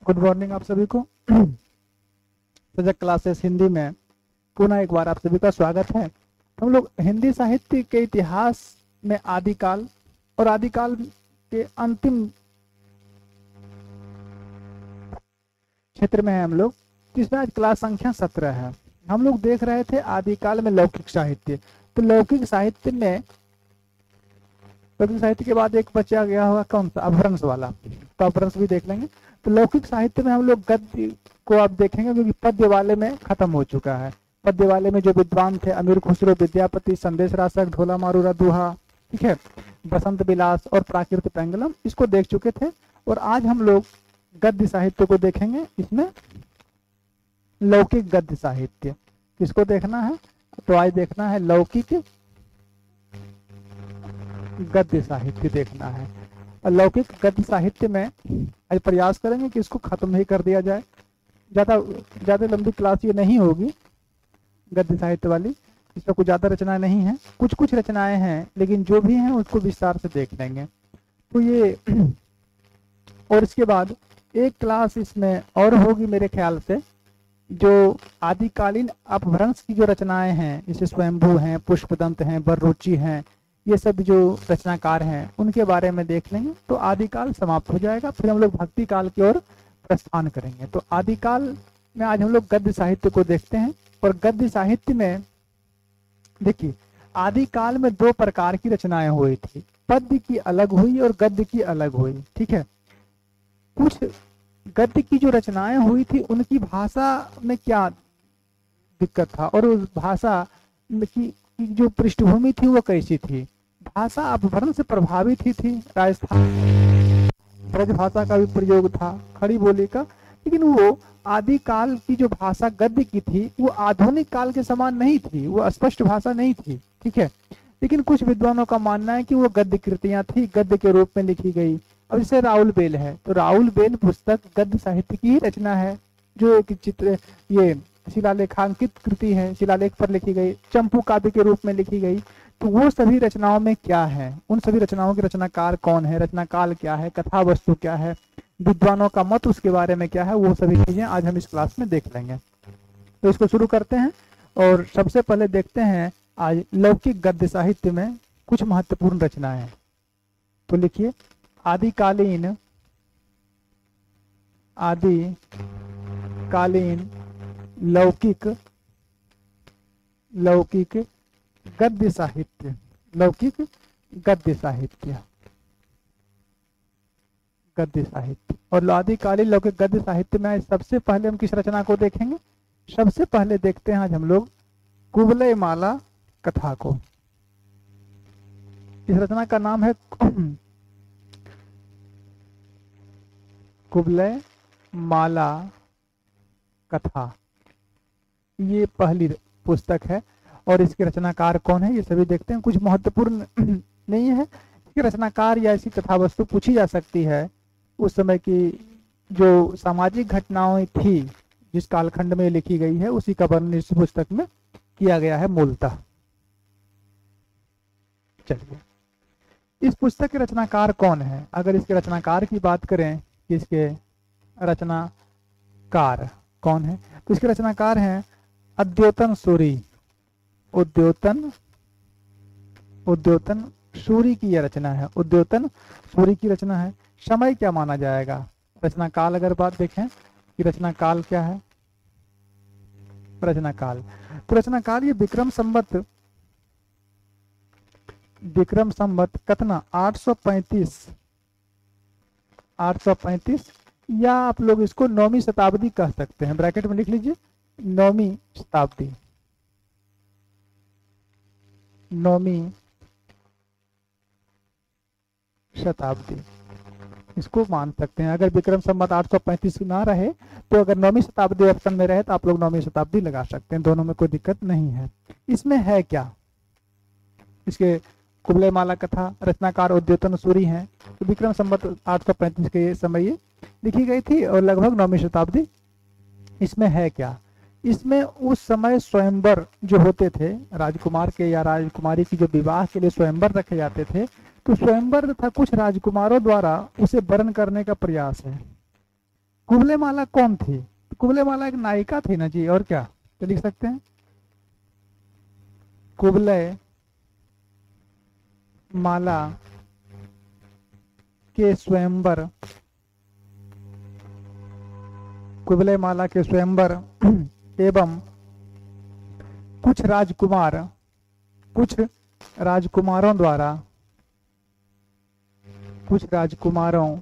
Good morning आप सभी को। सजग क्लासेस हिंदी में पुनः एक बार आप सभी का स्वागत है। हम लोग हिंदी साहित्य के इतिहास में आदिकाल और आदिकाल के अंतिम क्षेत्र में है हम लोग, जिसमें आज क्लास संख्या 17 है। हम लोग देख रहे थे आदिकाल में लौकिक साहित्य। तो लौकिक साहित्य के बाद एक बचा गया होगा कौन सा, अपभ्रंश वाला। तो अपभ्रंश भी देख लेंगे। तो लौकिक साहित्य में हम लोग गद्य को आप देखेंगे, क्योंकि पद्य वाले में खत्म हो चुका है। पद्य वाले में जो विद्वान थे अमीर खुसरो, विद्यापति, संदेश रासक, ढोला मारूरा दुहा, ठीक है, बसंत विलास और प्राकृत पेंगलम, इसको देख चुके थे। और आज हम लोग गद्य साहित्य को देखेंगे। इसमें लौकिक गद्य साहित्य किसको देखना है, तो आज देखना है लौकिक गद्य साहित्य देखना है। और लौकिक गद्य साहित्य में आज प्रयास करेंगे कि इसको खत्म ही कर दिया जाए। ज्यादा लंबी क्लास ये नहीं होगी गद्य साहित्य वाली। इसमें कुछ ज्यादा रचनाएं नहीं है, कुछ रचनाएं हैं, लेकिन जो भी हैं उसको विस्तार से देख लेंगे। तो ये और इसके बाद एक क्लास इसमें और होगी मेरे ख्याल से, जो आदिकालीन अपभ्रंश की जो रचनाएं हैं, जैसे स्वयंभू हैं, पुष्पदंत हैं, बररुचि हैं, ये सब जो रचनाकार हैं उनके बारे में देख लेंगे। तो आदिकाल समाप्त हो जाएगा। फिर हम लोग भक्ति काल की ओर प्रस्थान करेंगे। तो आदिकाल में आज हम लोग गद्य साहित्य को देखते हैं। और गद्य साहित्य में देखिए, आदिकाल में दो प्रकार की रचनाएं हुई थी, पद्य की अलग हुई और गद्य की अलग हुई। ठीक है, कुछ गद्य की जो रचनाएं हुई थी उनकी भाषा में क्या दिक्कत था, और उस भाषा की जो पृष्ठभूमि थी वो कैसी थी। भाषा अपभ्रंश से प्रभावित ही थी। राजस्थान ब्रज भाषा का भी प्रयोग था, खड़ी बोली का। लेकिन वो आदिकाल की जो भाषा गद्य की थी वो आधुनिक काल के समान नहीं थी, वो स्पष्ट भाषा नहीं थी। ठीक है, लेकिन कुछ विद्वानों का मानना है कि वो गद्य कृतियां थी, गद्य के रूप में लिखी गई। अब जैसे राउल बेल है, तो राउल बेल पुस्तक गद्य साहित्य की ही रचना है, जो एक चित्र ये शिलालेखांकित कृति है, शिलालेख पर लिखी गई, चंपू काव्य के रूप में लिखी गई। तो वो सभी रचनाओं में क्या है, उन सभी रचनाओं के रचनाकार कौन है, रचनाकाल क्या है, कथा वस्तु क्या है, विद्वानों का मत उसके बारे में क्या है, वो सभी चीजें आज हम इस क्लास में देख लेंगे। तो इसको शुरू करते हैं। और सबसे पहले देखते हैं आज लौकिक गद्य साहित्य में कुछ महत्वपूर्ण रचनाएं। तो लिखिए, आदिकालीन लौकिक गद्य साहित्य, लौकिक गद्य साहित्य और आदिकालीन लौकिक गद्य साहित्य में सबसे पहले हम किस रचना को देखेंगे? सबसे पहले देखते हैं आज हम लोग कुवलय माला कथा को। इस रचना का नाम है कुवलय माला कथा। ये पहली पुस्तक है। और इसके रचनाकार कौन है ये सभी देखते हैं। कुछ महत्वपूर्ण नहीं है कि रचनाकार या ऐसी कथा वस्तु पूछी जा सकती है। उस समय की जो सामाजिक घटनाएं थी जिस कालखंड में लिखी गई है, उसी का वर्णन इस पुस्तक में किया गया है मूलतः। चलिए, इस पुस्तक के रचनाकार कौन है? अगर इसके रचनाकार की बात करें कि इसके रचनाकार कौन है, तो इसके रचनाकार हैं अद्योतन सूरी। उद्योतन सूरी की यह रचना है, उद्योतन सूरी की रचना है। समय क्या माना जाएगा? रचनाकाल अगर बात देखें कि रचनाकाल क्या है, रचनाकाल, तो रचनाकाल ये विक्रम संवत कितना 835 या आप लोग इसको 9वीं शताब्दी कह सकते हैं। ब्रैकेट में लिख लीजिए 9वीं शताब्दी, 9वीं शताब्दी इसको मान सकते हैं। अगर विक्रम संवत 835 ना रहे तो अगर 9वीं शताब्दी ऑप्शन में रहे तो आप लोग 9वीं शताब्दी लगा सकते हैं, दोनों में कोई दिक्कत नहीं है। इसमें है क्या? इसके कुवलय माला कथा रचनाकार उद्योतन सूरी हैं। तो विक्रम संवत 835 के समय ये लिखी गई थी और लगभग 9वीं शताब्दी। इसमें है क्या? इसमें उस समय स्वयंवर जो होते थे, राजकुमार के या राजकुमारी की जो विवाह के लिए स्वयंवर रखे जाते थे, तो स्वयंवर तथा कुछ राजकुमारों द्वारा उसे वर्ण करने का प्रयास है। कुबले माला कौन थी? कुबले माला एक नायिका थी ना जी, और क्या? तो लिख सकते हैं कुबले माला के स्वयंवर, कुबले माला के स्वयंवर एवं कुछ राजकुमारों द्वारा, कुछ राजकुमारों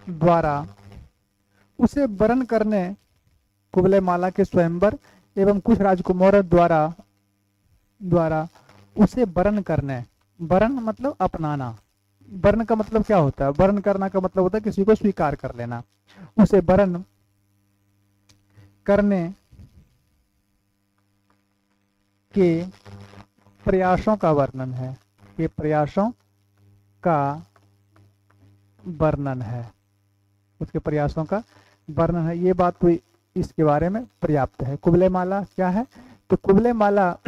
द्वारा उसे वरण करने, कुबले माला के स्वयंवर एवं कुछ राजकुमारों द्वारा उसे वरण करने, वरण मतलब अपनाना, वर्ण का मतलब क्या होता है? वर्ण करना का मतलब होता है किसी को स्वीकार कर लेना। उसे वर्ण करने के प्रयासों का वर्णन है, के प्रयासों का वर्णन है, उसके प्रयासों का वर्णन है। ये बात तो इसके बारे में पर्याप्त है। कुबले माला क्या है? तो कुबले माला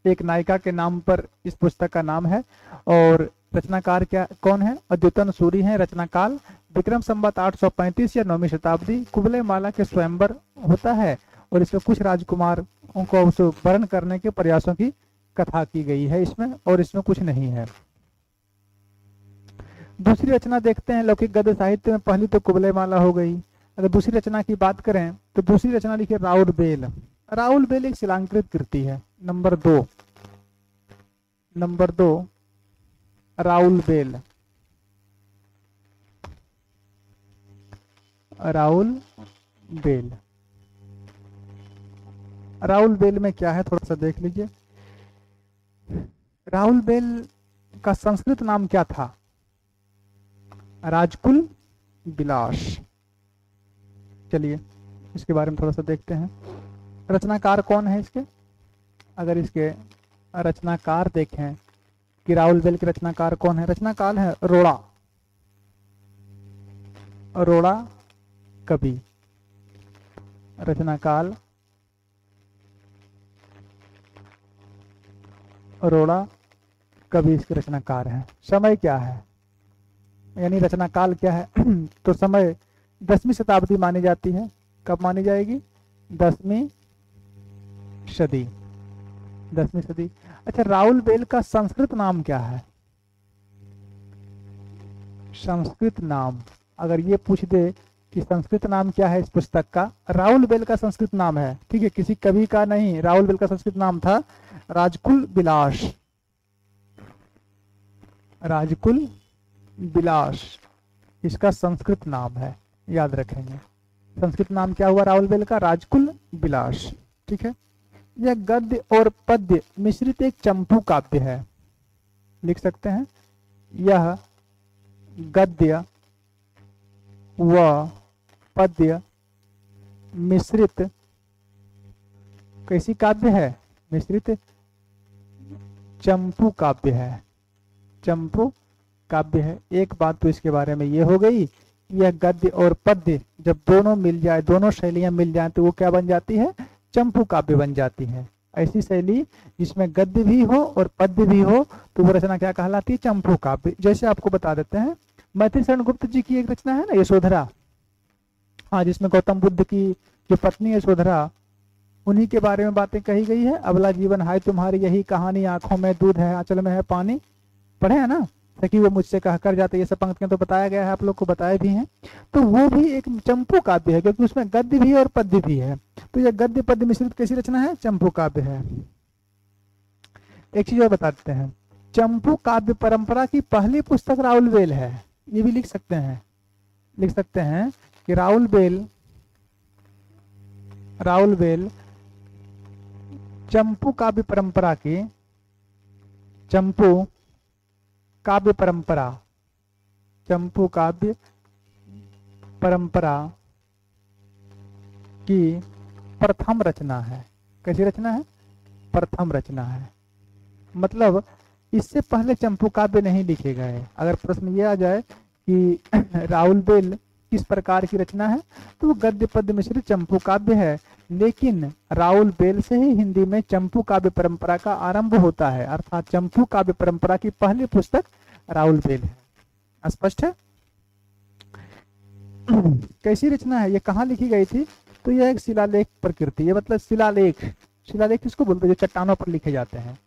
एक नायिका के नाम पर इस पुस्तक का नाम है। और रचनाकार क्या कौन है? अद्युतन सूरी है। रचनाकाल विक्रम संवत 835 या 9वीं शताब्दी। कुबले माला के स्वयंवर होता है और इसमें कुछ राजकुमार को उसे वर्ण करने के प्रयासों की कथा की गई है इसमें, और इसमें कुछ नहीं है। दूसरी रचना देखते हैं लौकिक गद्य साहित्य में। पहली तो कुबले माला हो गई। अगर दूसरी रचना की बात करें तो दूसरी रचना लिखी राउल बेल। राउल बेल एक शिलांकृत कृति है। नंबर दो राउल बेल। राउल बेल में क्या है थोड़ा सा देख लीजिए। राउल बेल का संस्कृत नाम क्या था? राजकुल बिलास। चलिए इसके बारे में थोड़ा सा देखते हैं। रचनाकार कौन है इसके? अगर इसके रचनाकार देखें कि राउल बेल के रचनाकार कौन है, रचनाकार है रोड़ा कवि। रचनाकाल रोड़ा कवि इसके रचनाकार हैं। समय क्या है, यानी रचनाकाल क्या है? तो समय 10वीं शताब्दी मानी जाती है। कब मानी जाएगी? 10वीं सदी। अच्छा, राउल बेल का संस्कृत नाम क्या है? संस्कृत नाम अगर ये पूछ दे कि संस्कृत नाम क्या है इस पुस्तक का, राउल बेल का संस्कृत नाम है, ठीक है, किसी कवि का नहीं। राउल बेल का संस्कृत नाम था राजकुल बिलास। राजकुल बिलास इसका संस्कृत नाम है, याद रखेंगे। संस्कृत नाम क्या हुआ राउल बेल का? राजकुल बिलास। ठीक है। यह गद्य और पद्य मिश्रित एक चंपू काव्य है। लिख सकते हैं यह गद्य व पद्य मिश्रित कैसी काव्य है? मिश्रित चंपू काव्य है। चंपू काव्य है। एक बात तो इसके बारे में ये हो गई, यह गद्य और पद्य जब दोनों मिल जाए, दोनों शैलियां मिल जाए तो वो क्या बन जाती है? चंपू काव्य बन जाती है। ऐसी शैली जिसमें गद्य भी हो और पद्य भी हो तो वो रचना क्या कहलाती है? चंपू काव्य। जैसे आपको बता देते हैं, मैथिली शरण गुप्त जी की एक रचना है ना यशोधरा, हाँ, जिसमें गौतम बुद्ध की जो पत्नी यशोधरा, उन्हीं के बारे में बातें कही गई है। अबला जीवन हाय तुम्हारी यही कहानी, आंखों में दूध है आंचल में है पानी। पढ़े है ना? सखी वो मुझसे कह कर जाते, ये सब पंक्तियां तो बताया गया है, आप लोग को बताए भी हैं। तो वो भी एक चंपू काव्य है क्योंकि उसमें गद्य भी है और पद्य भी है। तो यह गद्य पद्य मिश्रित कैसी रचना है? चंपू काव्य है। एक चीज और बता देते हैं, चंपू काव्य परंपरा की पहली पुस्तक राउल बेल है। ये भी लिख सकते हैं कि राउल बेल चंपू काव्य परंपरा की, चंपू काव्य परंपरा की प्रथम रचना है। कैसी रचना है? प्रथम रचना है। मतलब इससे पहले चंपू काव्य नहीं लिखे गए। अगर प्रश्न ये आ जाए कि राउल बेल किस प्रकार की रचना है, तो वो गद्य पद्य मिश्रित चंपू काव्य है। लेकिन राउल बेल से ही हिंदी में चंपू काव्य परंपरा का आरंभ होता है, अर्थात चंपू काव्य परंपरा की पहली पुस्तक राउल बेल है। स्पष्ट है? कैसी रचना है, ये कहाँ लिखी गई थी? तो यह एक शिलालेख प्रकृति है, मतलब शिलालेख। शिलालेख किसको बोलते हैं? जो चट्टानों पर लिखे जाते हैं।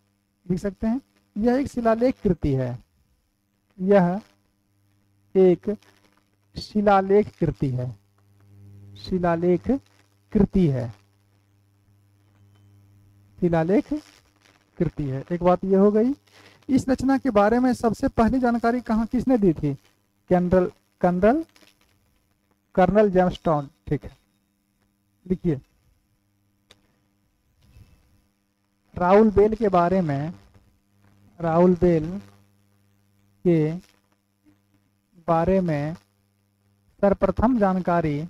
लिख सकते हैं, यह एक शिलालेख कृति है। यह एक शिलालेख कृति है। शिलालेख कृति है। शिलालेख कृति है। एक बात यह हो गई। इस रचना के बारे में सबसे पहली जानकारी कहाँ किसने दी थी? Colonel colonel colonel James Tod. ठीक है, लिखिए। राउल बेल के बारे में, राउल बेल के बारे में सर्वप्रथम जानकारी,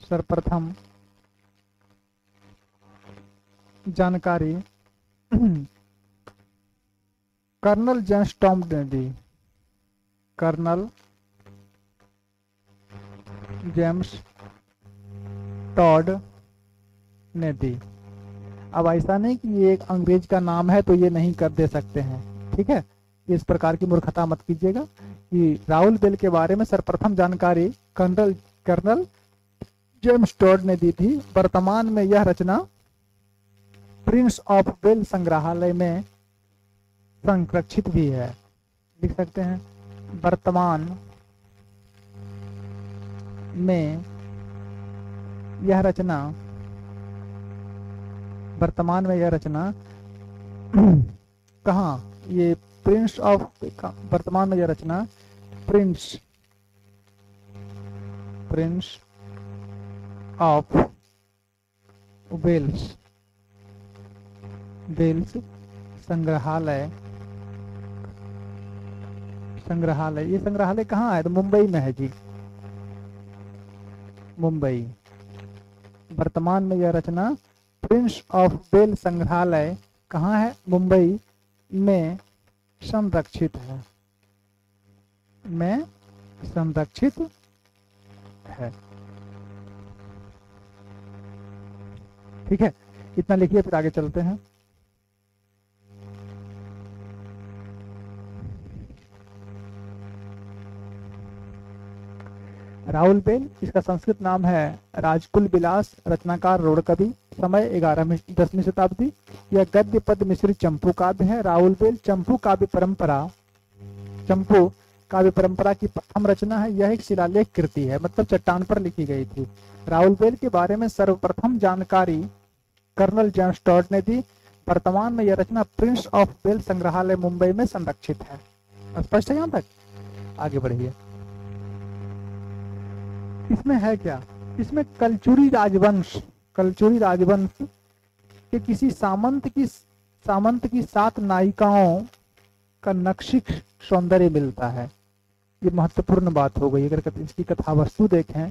सर्वप्रथम जानकारी कर्नल जेम्स टॉड ने दी। कर्नल जेम्स टॉड ने दी। अब ऐसा नहीं कि ये एक अंग्रेज का नाम है तो ये नहीं कर दे सकते हैं, ठीक है? इस प्रकार की मूर्खता मत कीजिएगा कि राउल बेल के बारे में सर्वप्रथम जानकारी कर्नल कर्नल जेम्स टॉड ने दी थी। वर्तमान में यह रचना प्रिंस ऑफ वेल संग्रहालय में संरक्षित भी है। लिख सकते हैं, वर्तमान में यह रचना, वर्तमान में यह रचना कहाँ? ये प्रिंस ऑफ, वर्तमान में यह रचना prince prince of Wales Wales संग्रहालय, संग्रहालय, ये संग्रहालय कहाँ है? तो मुंबई में है जी, मुंबई। वर्तमान में यह रचना प्रिंस ऑफ वेल संग्रहालय कहाँ है? मुंबई में संरक्षित है, में संरक्षित है। ठीक है, इतना लिखिए, फिर आगे चलते हैं। राउल बेल, इसका संस्कृत नाम है राजकुल विलास, रचनाकार रोड़कवि, समय 11वीं-10वीं शताब्दी। यह गद्य पद मिश्रित चंपू काव्य है। राउल बेल चंपू काव्य परंपरा, चंपू काव्य परंपरा की प्रथम रचना है। यह एक शिलालेख कृति है, मतलब चट्टान पर लिखी गई थी। राउल बेल के बारे में सर्वप्रथम जानकारी कर्नल जेम्स टॉड ने दी। वर्तमान में यह रचना प्रिंस ऑफ वेल संग्रहालय मुंबई में संरक्षित है। स्पष्ट है यहाँ तक? आगे बढ़िए। इसमें है क्या? इसमें कलचुरी राजवंश, कलचुरी राजवंश के किसी सामंत की 7 नायिकाओं का नक्शिक सौंदर्य मिलता है। ये महत्वपूर्ण बात हो गई। अगर इसकी कथावस्तु देखें,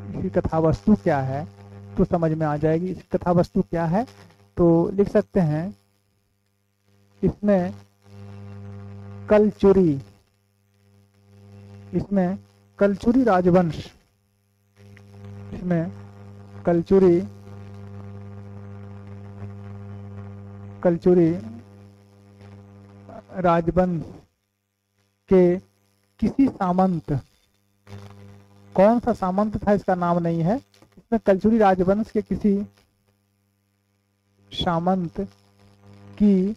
इसकी कथावस्तु क्या है तो समझ में आ जाएगी। इसकी कथावस्तु क्या है तो लिख सकते हैं, इसमें कलचुरी, इसमें कलचुरी राजवंश, इसमें कलचुरी राजवंश के किसी सामंत, कौन सा सामंत था इसका नाम नहीं है, इसमें कलचुरी राजवंश के किसी सामंत की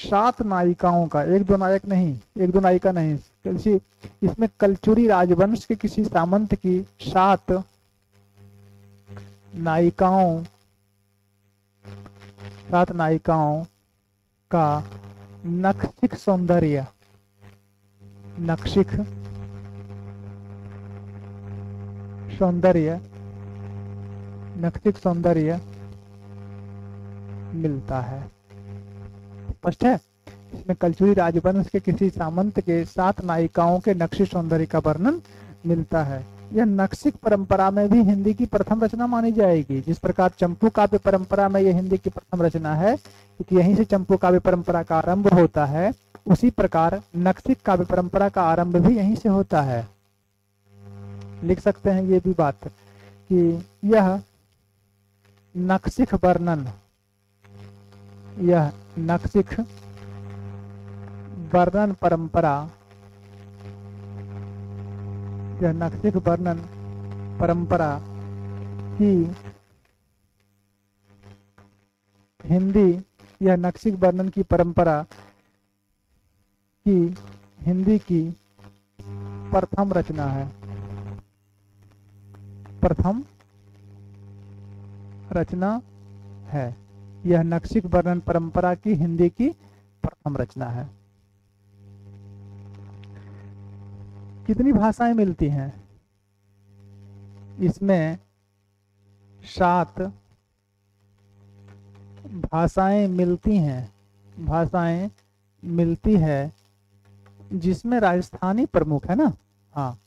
7 नायिकाओं का, एक दो नायिका नहीं, इसमें कलचुरी राजवंश के किसी सामंत की 7 नायिकाओं का नक्शिक सौंदर्य, नक्शिक सौंदर्य मिलता है। स्पष्ट है? इसमें कलचुरी राजवंश के किसी सामंत के 7 नायिकाओं के नक्शिक सौंदर्य का वर्णन मिलता है। यह नक्शिक परंपरा में भी हिंदी की प्रथम रचना मानी जाएगी। जिस प्रकार चंपू काव्य परंपरा में यह हिंदी की प्रथम रचना है, क्योंकि यहीं से चंपू काव्य परंपरा का आरंभ होता है, उसी प्रकार नक्शिक काव्य परंपरा का आरंभ भी यहीं से होता है। लिख सकते हैं ये भी बात कि यह नक्शिक वर्णन, यह नक्शिक वर्णन परंपरा यह नैतिक वर्णन परंपरा की हिंदी, यह नैतिक वर्णन की परंपरा की हिंदी की प्रथम रचना है। प्रथम रचना है। यह नैतिक वर्णन परंपरा की हिंदी की प्रथम रचना है। कितनी भाषाएं मिलती हैं? इसमें 7 भाषाएं मिलती हैं। भाषाएं मिलती है, जिसमें राजस्थानी प्रमुख है ना। हाँ,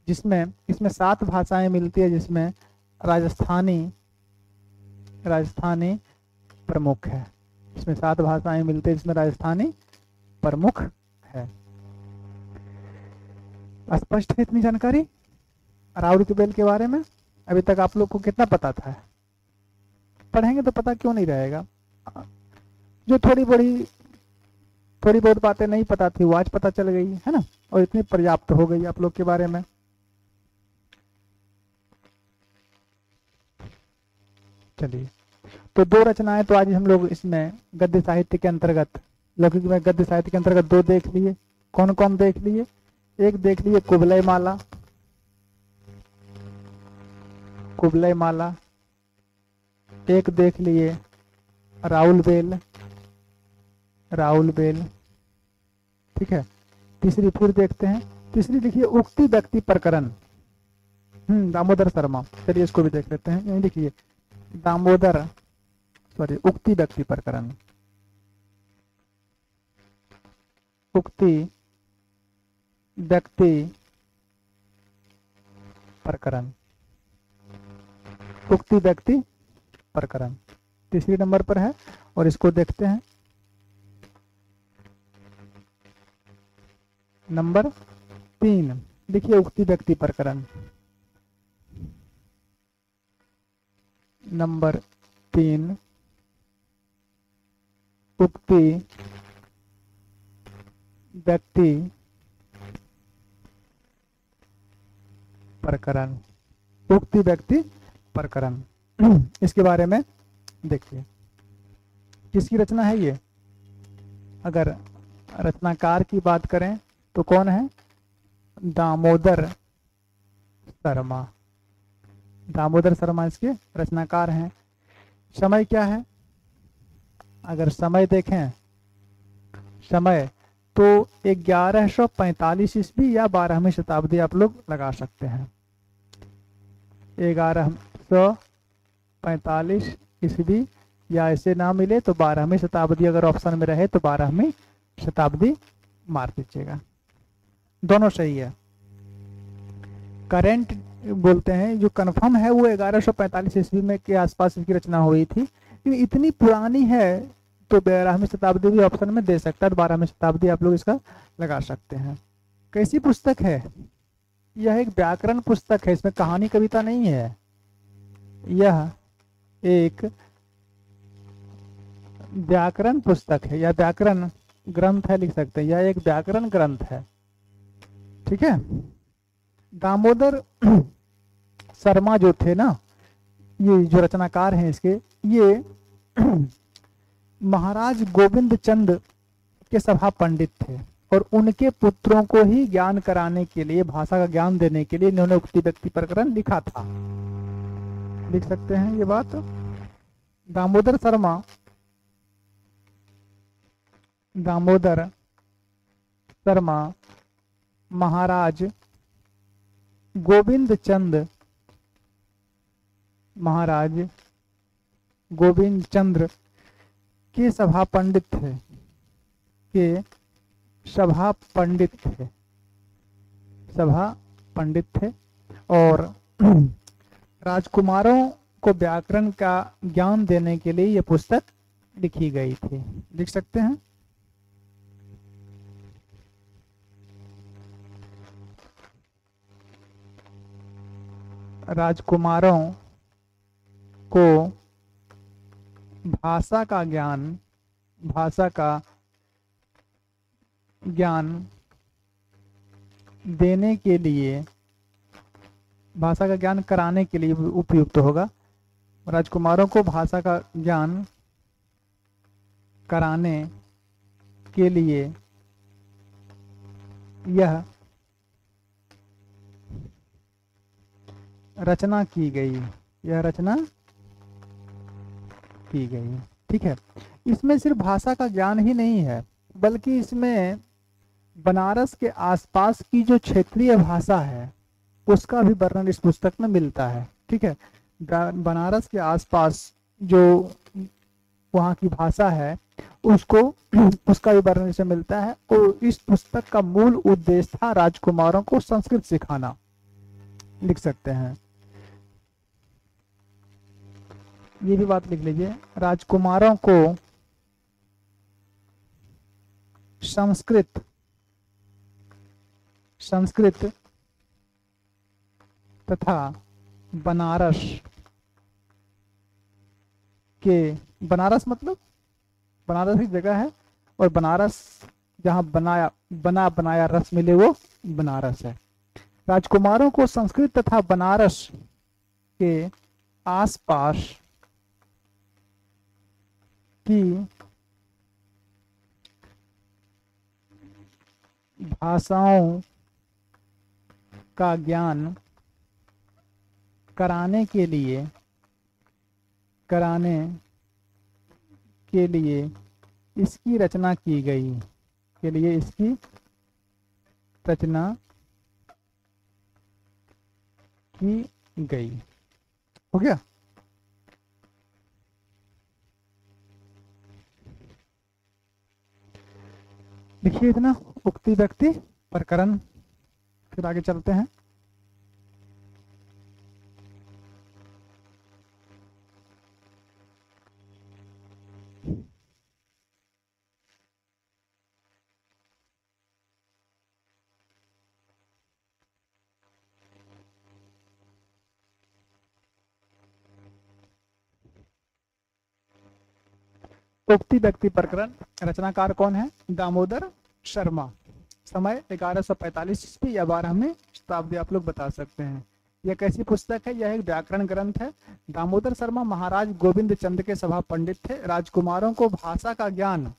जिसमें इसमें 7 भाषाएं मिलती है, जिसमें राजस्थानी प्रमुख है। इसमें 7 भाषाएं मिलती है, जिसमें राजस्थानी प्रमुख है। स्पष्ट है इतनी जानकारी राउल के बेल के बारे में? अभी तक आप लोग को कितना पता था? पढ़ेंगे तो पता क्यों नहीं रहेगा? जो थोड़ी बहुत बातें नहीं पता थी वो आज पता चल गई है ना, और इतनी पर्याप्त हो गई आप लोग के बारे में। चलिए, तो 2 रचनाएं तो आज हम लोग इसमें गद्य साहित्य के अंतर्गत, लौकिक में गद्य साहित्य के अंतर्गत 2 देख लिए। कौन कौन देख लिए? एक देख लिए कुवलय माला, एक देख लिए राउल बेल, ठीक है। तीसरी फिर देखते हैं। तीसरी लिखिए उक्ति व्यक्ति प्रकरण, दामोदर शर्मा। चलिए इसको भी देख लेते हैं। यही लिखिए उक्ति व्यक्ति प्रकरण। उक्ति व्यक्ति प्रकरण, उक्ति व्यक्ति प्रकरण तीसरी नंबर पर है, और इसको देखते हैं। नंबर 3 देखिए उक्ति व्यक्ति प्रकरण। नंबर 3 उक्ति व्यक्ति प्रकरण। उक्ति व्यक्ति प्रकरण इसके बारे में देखिए, किसकी रचना है ये? अगर रचनाकार की बात करें तो कौन है? दामोदर शर्मा। दामोदर शर्मा इसके रचनाकार हैं। समय क्या है? अगर समय देखें, समय तो 1145 ईस्वी या 12वीं शताब्दी आप लोग लगा सकते हैं। 1145 ईस्वी, या ऐसे ना मिले तो 12वीं शताब्दी अगर ऑप्शन में रहे तो 12वीं शताब्दी मार दीजिएगा, दोनों सही है। करेंट बोलते हैं, जो कंफर्म है वो 1145 ईस्वी में के आसपास इसकी रचना हुई थी। इतनी पुरानी है तो 12वीं शताब्दी भी ऑप्शन में दे सकता है, तो 12वीं शताब्दी आप लोग इसका लगा सकते हैं। कैसी पुस्तक है? यह एक व्याकरण पुस्तक है, इसमें कहानी कविता नहीं है। यह एक व्याकरण पुस्तक है या व्याकरण ग्रंथ है, लिख सकते हैं। यह एक व्याकरण ग्रंथ है, ठीक है। दामोदर शर्मा जो थे ना, ये जो रचनाकार हैं इसके, ये महाराज गोविंद चंद के सभा पंडित थे, और उनके पुत्रों को ही ज्ञान कराने के लिए, भाषा का ज्ञान देने के लिए इन्होंने उक्ति व्यक्ति प्रकरण लिखा था। लिख सकते हैं ये बात। दामोदर शर्मा महाराज गोविंद चंद्र के सभा पंडित थे, और राजकुमारों को व्याकरण का ज्ञान देने के लिए यह पुस्तक लिखी गई थी। लिख सकते हैं। राजकुमारों को भाषा का ज्ञान देने के लिए भाषा का ज्ञान कराने के लिए उपयुक्त होगा। राजकुमारों को भाषा का ज्ञान कराने के लिए यह रचना की गई, यह रचना की गई। ठीक है, इसमें सिर्फ भाषा का ज्ञान ही नहीं है, बल्कि इसमें बनारस के आसपास की जो क्षेत्रीय भाषा है उसका भी वर्णन इस पुस्तक में मिलता है। ठीक है, बनारस के आसपास जो वहाँ की भाषा है उसको उसका भी वर्णन इसमें मिलता है। और इस पुस्तक का मूल उद्देश्य था राजकुमारों को संस्कृत सिखाना। लिख सकते हैं, ये भी बात लिख लीजिए, राजकुमारों को संस्कृत तथा बनारस के, बनारस मतलब बनारस की जगह है, और बनारस जहाँ बनाया रस मिले वो बनारस है। राजकुमारों को संस्कृत तथा बनारस के आसपास की भाषाओं का ज्ञान कराने के लिए इसकी रचना की गई, के लिए इसकी रचना की गई। हो गया। लिखिए इतना, उक्ति व्यक्ति प्रकरण, फिर आगे चलते हैं। उक्ति व्यक्ति प्रकरण, रचनाकार कौन है? दामोदर शर्मा। समय 1145 ईस्वी या 12वीं शताब्दी, आप लोग बता सकते हैं। यह कैसी पुस्तक है? यह एक व्याकरण ग्रंथ है। दामोदर शर्मा महाराज गोविंद चंद के सभा पंडित थे। राजकुमारों को भाषा का ज्ञान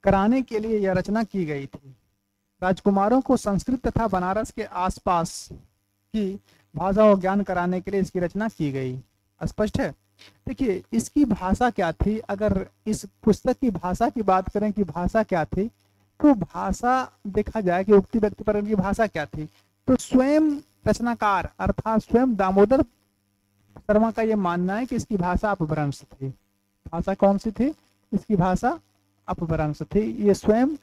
कराने के लिए यह रचना की गई थी। राजकुमारों को संस्कृत तथा बनारस के आसपास की भाषा का ज्ञान कराने के लिए इसकी रचना की गई। स्पष्ट है। देखिए इसकी भाषा क्या थी, अगर इस पुस्तक की भाषा की बात करें कि भाषा क्या थी, तो भाषा देखा जाए कि उक्ति व्यक्ति प्रकरण की भाषा क्या थी, तो स्वयं रचनाकार अर्थात स्वयं दामोदर शर्मा का यह मानना है कि इसकी भाषा अपभ्रंश थी। भाषा कौन सी थी? इसकी भाषा अपभ्रंश थी। ये स्वयं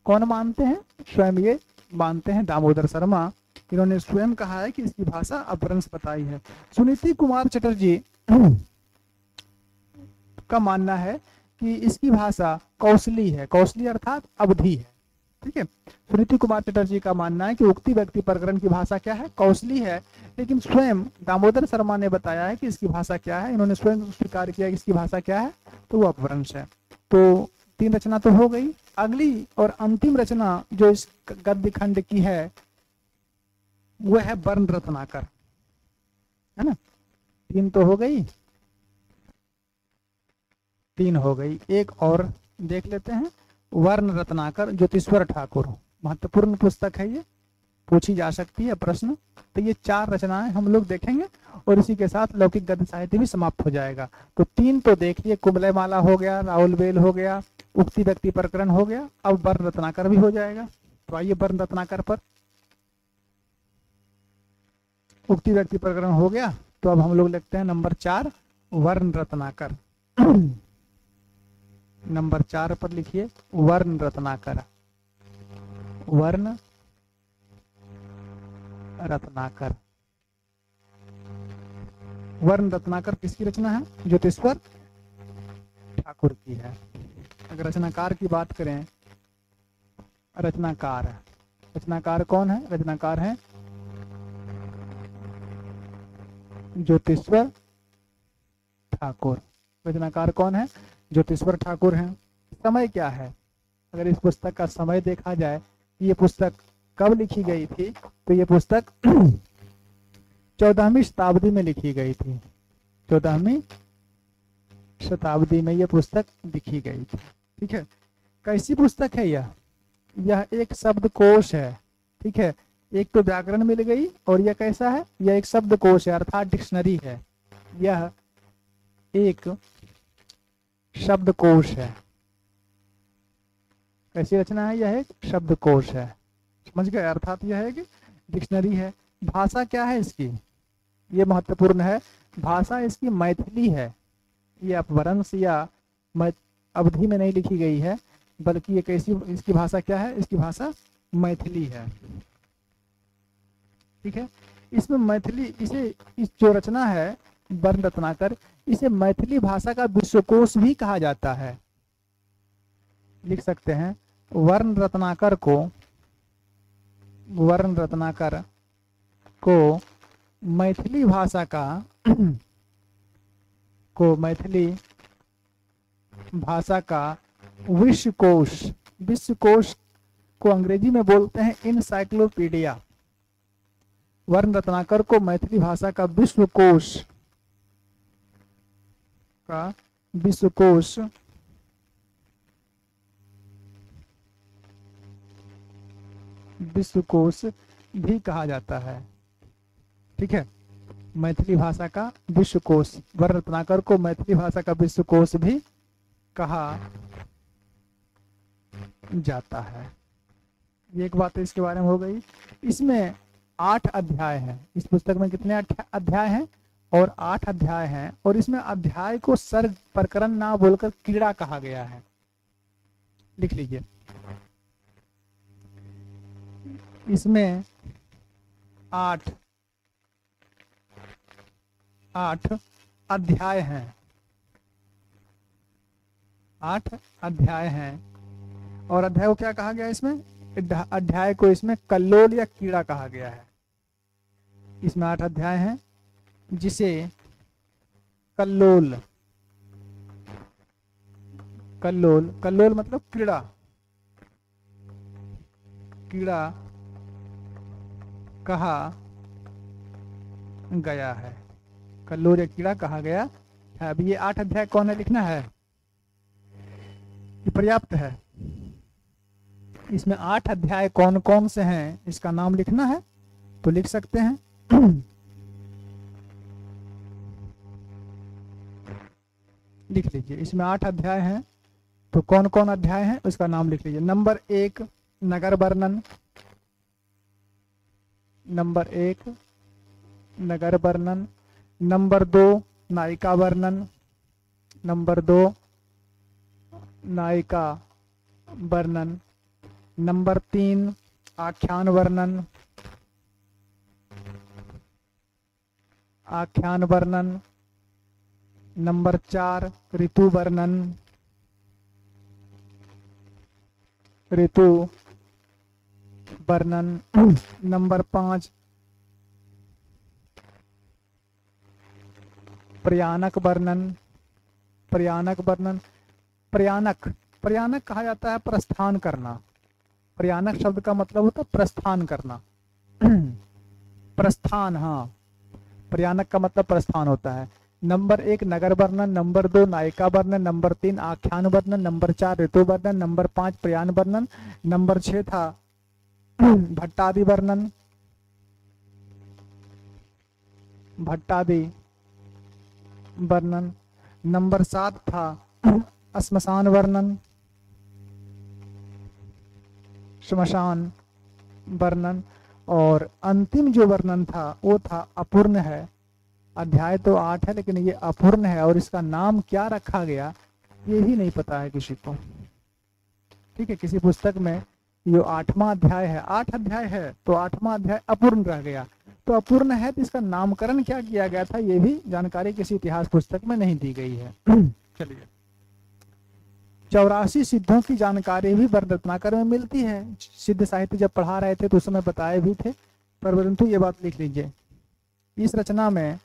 कौन मानते हैं? स्वयं ये मानते हैं दामोदर शर्मा। इन्होंने स्वयं कहा है कि इसकी भाषा अपभ्रंश बताई है। सुनीति कुमार चटर्जी का मानना है कि इसकी भाषा कौशली है। कौशली अर्थात अवधि है। ठीक है, सुनीति कुमार चटर्जी का मानना है कि उक्ति व्यक्ति प्रकरण की भाषा क्या है? कौशली है। लेकिन स्वयं दामोदर शर्मा ने बताया है कि इसकी भाषा क्या है। इन्होंने स्वयं स्वीकार किया कि इसकी भाषा क्या है, तो वो अपभ्रंश है। तो 3 रचना तो हो गई। अगली और अंतिम रचना जो इस गद्य खंड की है वो है वर्ण रत्नाकर, है ना। 3 तो हो गई, 3 हो गई। एक और देख लेते हैं, वर्ण रत्नाकर ज्योतिश्वर ठाकुर। महत्वपूर्ण पुस्तक है, ये पूछी जा सकती है प्रश्न। तो ये 4 रचनाएं हम लोग देखेंगे और इसी के साथ लौकिक गद्य साहित्य भी समाप्त हो जाएगा। तो 3 तो देख लिए, कुमलय माला हो गया, राहुल बेल हो गया, उक्ति व्यक्ति प्रकरण हो गया, अब वर्ण रत्नाकर भी हो जाएगा। तो आइए वर्ण रत्नाकर पर, उक्ति व्यक्ति प्रकरण हो गया, तो अब हम लोग लिखते हैं नंबर 4 वर्ण रत्नाकर। नंबर 4 पर लिखिए वर्ण रत्नाकर। वर्ण रत्नाकर, वर्ण रत्नाकर किसकी रचना है? ज्योतिश्वर ठाकुर की है। अगर रचनाकार की बात करें, रचनाकार कौन है? रचनाकार है ज्योतिश्वर ठाकुर। रचनाकार कौन है? ज्योतिश्वर ठाकुर हैं। समय क्या है? अगर इस पुस्तक का समय देखा जाए, ये पुस्तक कब लिखी गई थी, तो ये पुस्तक 14वीं शताब्दी में लिखी गई थी। 14वीं शताब्दी में यह पुस्तक लिखी गई थी। ठीक है, कैसी पुस्तक है यह एक शब्दकोश है। ठीक है, एक तो व्याकरण मिल गई और यह कैसा है, यह एक शब्दकोश है अर्थात डिक्शनरी है। यह एक शब्दकोश है। कैसी रचना है, यह एक शब्दकोश है। समझ गए, अर्थात यह है कि डिक्शनरी है। भाषा क्या है इसकी, ये महत्वपूर्ण है। भाषा इसकी मैथिली है। ये अपभ्रंश या अवधि में नहीं लिखी गई है, बल्कि ये कैसी, इसकी भाषा क्या है, इसकी भाषा मैथिली है। ठीक है, इसमें मैथिली, इसे इस जो रचना है वर्ण रत्नाकर, इसे मैथिली भाषा का विश्वकोश भी कहा जाता है। लिख सकते हैं, वर्ण रत्नाकर को मैथिली भाषा का मैथिली भाषा का विश्वकोश को अंग्रेजी में बोलते हैं इनसाइक्लोपीडिया। वर्ण रत्नाकर को मैथिली भाषा का विश्वकोश भी कहा जाता है। ठीक है, मैथिली भाषा का विश्वकोश, वर्ण रत्नाकर को मैथिली भाषा का विश्वकोश भी कहा जाता है। ये एक बात इसके बारे में हो गई। इसमें 8 अध्याय हैं। इस पुस्तक में कितने अध्याय हैं, और 8 अध्याय हैं। और इसमें अध्याय को सर्ग प्रकरण ना बोलकर कीड़ा कहा गया है। लिख लीजिए, इसमें 8 अध्याय हैं। 8 अध्याय हैं। और अध्याय को क्या कहा गया, इसमें अध्याय को इसमें कल्लोल या कीड़ा कहा गया है। इसमें 8 अध्याय हैं, जिसे कल्लोल मतलब कीड़ा कहा गया है। कल्लोल या कीड़ा कहा गया है। अब ये 8 अध्याय कौन है लिखना है, ये पर्याप्त है। इसमें 8 अध्याय कौन कौन से हैं, इसका नाम लिखना है तो लिख सकते हैं। लिख लीजिए, इसमें 8 अध्याय हैं, तो कौन कौन अध्याय हैं उसका नाम लिख लीजिए। नंबर 1 नगर वर्णन, नंबर 1 नगर वर्णन, नंबर 2 नायिका वर्णन, नंबर 2 नायिका वर्णन, नंबर 3 आख्यान वर्णन, नंबर 4 ऋतु वर्णन, नंबर 5 प्रयाणक वर्णन। प्रयाणक कहा जाता है प्रस्थान करना। प्रयाणक शब्द का मतलब होता है प्रस्थान करना। प्रस्थान, हाँ, प्रयाणक का मतलब प्रस्थान होता है। नंबर 1 नगर वर्णन, नंबर 2 नायिका वर्णन, नंबर 3 आख्यान वर्णन, नंबर 4 ऋतु वर्णन, नंबर 5 प्रयाण वर्णन, नंबर 6 था भट्टादि वर्णन, नंबर 7 था श्मशान वर्णन, और अंतिम जो वर्णन था वो था अपूर्ण है। अध्याय तो 8 है, लेकिन ये अपूर्ण है, और इसका नाम क्या रखा गया ये भी नहीं पता है किसी को। ठीक है, किसी पुस्तक में ये 8वां अध्याय है, 8 अध्याय है, तो 8वां अध्याय अपूर्ण रह गया। तो अपूर्ण है तो इसका नामकरण क्या किया गया था, ये भी जानकारी किसी इतिहास पुस्तक में नहीं दी गई है। चलिए, 84 सिद्धों की जानकारी भी वर्ण रत्नाकर में मिलती है। सिद्ध साहित्य जब पढ़ा रहे थे तो उस समय बताए भी थे, परंतु ये बात लिख लीजिए, इस रचना में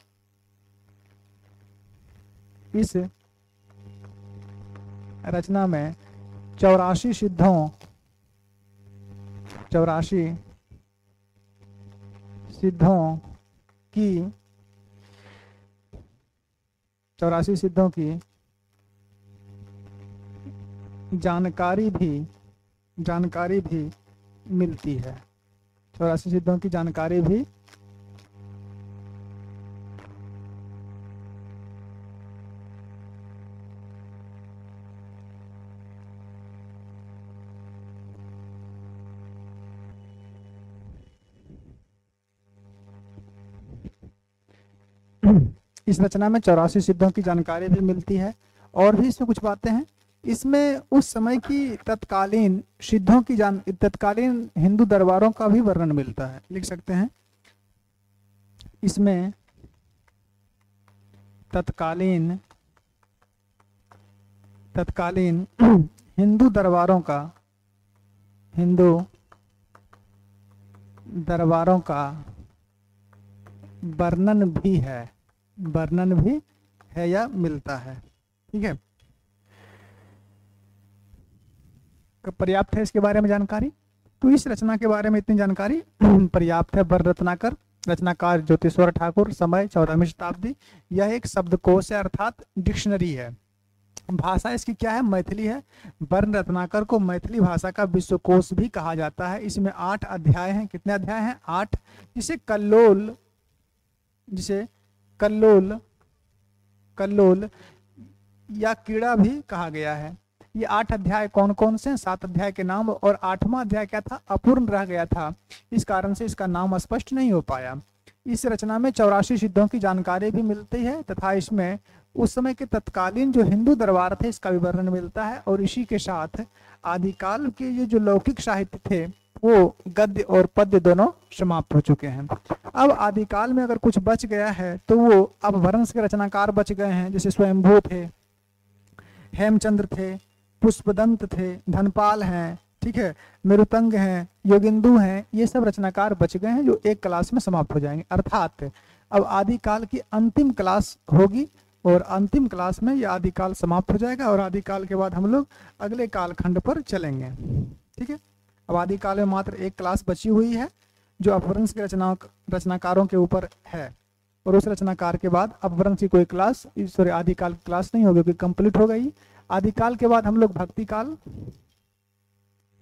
84 सिद्धों की 84 सिद्धों की जानकारी भी मिलती है। 84 सिद्धों की जानकारी भी इस रचना में 84 सिद्धों की जानकारी भी मिलती है। और भी इसमें कुछ बातें हैं। इसमें उस समय की तत्कालीन सिद्धों की तत्कालीन हिंदू दरबारों का भी वर्णन मिलता है। लिख सकते हैं इसमें तत्कालीन हिंदू दरबारों का वर्णन भी है या मिलता है। ठीक है, पर्याप्त है इसके बारे में जानकारी। तो इस रचना के बारे में इतनी जानकारी पर्याप्त है। वर रत्नाकर, रचनाकार ज्योतिश्वर ठाकुर, समय 14वीं शताब्दी। यह एक शब्दकोश है अर्थात डिक्शनरी है। भाषा इसकी क्या है? मैथिली है। वर्ण रत्नाकर को मैथिली भाषा का विश्वकोश भी कहा जाता है। इसमें 8 अध्याय हैं। कितने अध्याय हैं? 8। जिसे कल्लोल या कीड़ा भी कहा गया है। ये 8 अध्याय कौन कौन से? 7 अध्याय के नाम, और 8वां अध्याय क्या था? अपूर्ण रह गया था, इस कारण से इसका नाम स्पष्ट नहीं हो पाया। इस रचना में 84 सिद्धों की जानकारी भी मिलती है तथा इसमें उस समय के तत्कालीन जो हिंदू दरबार थे इसका भी वर्णन मिलता है। और इसी के साथ आदिकाल के ये जो लौकिक साहित्य थे वो गद्य और पद्य दोनों समाप्त हो चुके हैं। अब आदिकाल में अगर कुछ बच गया है तो वो अब वंश के रचनाकार बच गए हैं। जैसे स्वयंभू थे, हेमचंद्र थे, पुष्पदंत थे, धनपाल हैं, ठीक है, मेरुतंग हैं, योगिंदु हैं। ये सब रचनाकार बच गए हैं जो एक क्लास में समाप्त हो जाएंगे। अर्थात अब आदिकाल की अंतिम क्लास होगी और अंतिम क्लास में ये आदिकाल समाप्त हो जाएगा और आदिकाल के बाद हम लोग अगले कालखंड पर चलेंगे। ठीक है, अब आदिकाल में मात्र एक क्लास बची हुई है जो अपभ्रंश के रचनाकारों के ऊपर है। और उस रचनाकार के बाद अपभ्रंश की कोई क्लास, सॉरी, आदिकाल की क्लास नहीं होगी, क्योंकि कंप्लीट हो गई। आदिकाल के बाद हम लोग भक्ति काल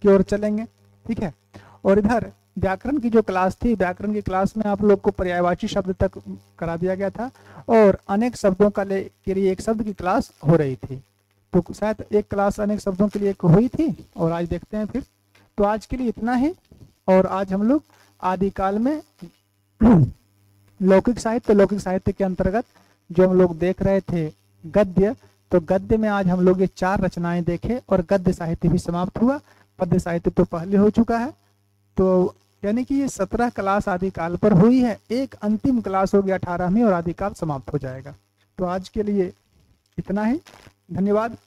की ओर चलेंगे। ठीक है, और इधर व्याकरण की जो क्लास थी, व्याकरण की क्लास में आप लोग को पर्यायवाची शब्द तक करा दिया गया था और अनेक शब्दों के लिए एक शब्द की क्लास हो रही थी। तो शायद एक क्लास अनेक शब्दों के लिए हुई थी और आज देखते हैं फिर। तो आज के लिए इतना ही। और आज हम लोग आदिकाल में लौकिक साहित्य के अंतर्गत जो हम लोग देख रहे थे गद्य, तो गद्य में आज हम लोग ये 4 रचनाएं देखे और गद्य साहित्य भी समाप्त हुआ। पद्य साहित्य तो पहले हो चुका है। तो यानी कि ये 17 क्लास आदिकाल पर हुई है। एक अंतिम क्लास होगी 18वीं और आदिकाल समाप्त हो जाएगा। तो आज के लिए इतना ही। धन्यवाद।